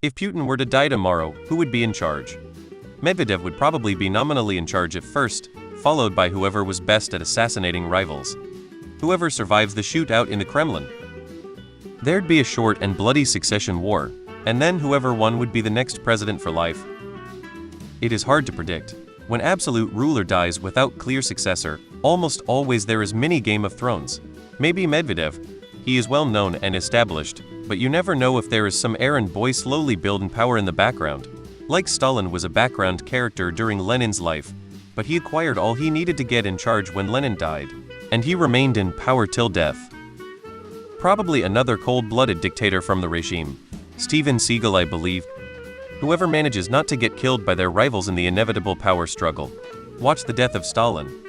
If Putin were to die tomorrow, who would be in charge? Medvedev would probably be nominally in charge at first, followed by whoever was best at assassinating rivals. Whoever survives the shootout in the Kremlin. There'd be a short and bloody succession war, and then whoever won would be the next president for life. It is hard to predict. When absolute ruler dies without clear successor, almost always there is mini Game of Thrones. Maybe Medvedev. He is well known and established, but you never know if there is some errand boy slowly building power in the background. Like Stalin was a background character during Lenin's life, but he acquired all he needed to get in charge when Lenin died, and he remained in power till death. Probably another cold-blooded dictator from the regime. Steven Seagal, I believe. Whoever manages not to get killed by their rivals in the inevitable power struggle. Watch the death of Stalin.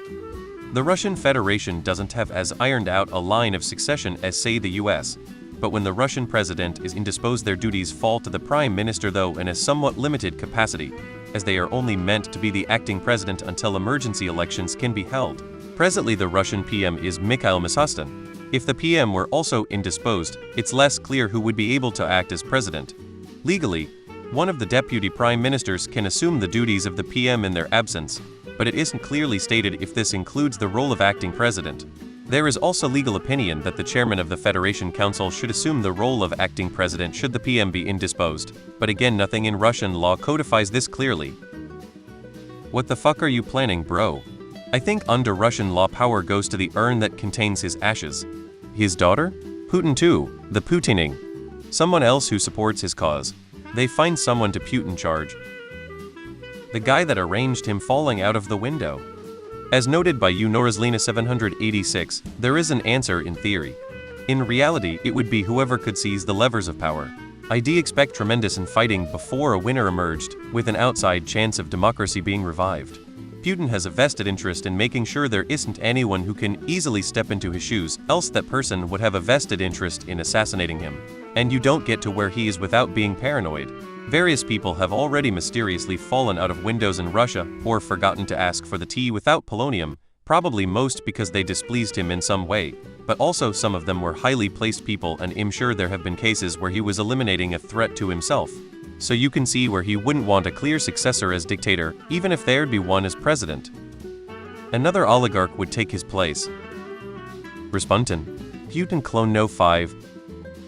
The Russian Federation doesn't have as ironed out a line of succession as, say, the US, but when the Russian president is indisposed, their duties fall to the prime minister, though in a somewhat limited capacity, as they are only meant to be the acting president until emergency elections can be held. Presently the Russian PM is Mikhail Mishustin. If the PM were also indisposed, it's less clear who would be able to act as president. Legally, one of the deputy prime ministers can assume the duties of the PM in their absence, but it isn't clearly stated if this includes the role of acting president. There is also legal opinion that the chairman of the Federation Council should assume the role of acting president should the PM be indisposed, but again, nothing in Russian law codifies this clearly. What the fuck are you planning, bro? I think under Russian law, power goes to the urn that contains his ashes. His daughter? Putin too, the Putining. Someone else who supports his cause. They find someone to Putin charge. The guy that arranged him falling out of the window. As noted by Unorazlina 786, there is an answer in theory. In reality, it would be whoever could seize the levers of power. I'd expect tremendous infighting before a winner emerged, with an outside chance of democracy being revived. Putin has a vested interest in making sure there isn't anyone who can easily step into his shoes, else that person would have a vested interest in assassinating him. And you don't get to where he is without being paranoid. Various people have already mysteriously fallen out of windows in Russia, or forgotten to ask for the tea without polonium, probably most because they displeased him in some way, but also some of them were highly placed people, and I'm sure there have been cases where he was eliminating a threat to himself. So you can see where he wouldn't want a clear successor as dictator, even if there'd be one as president. Another oligarch would take his place. Rasputin. Putin clone no 5.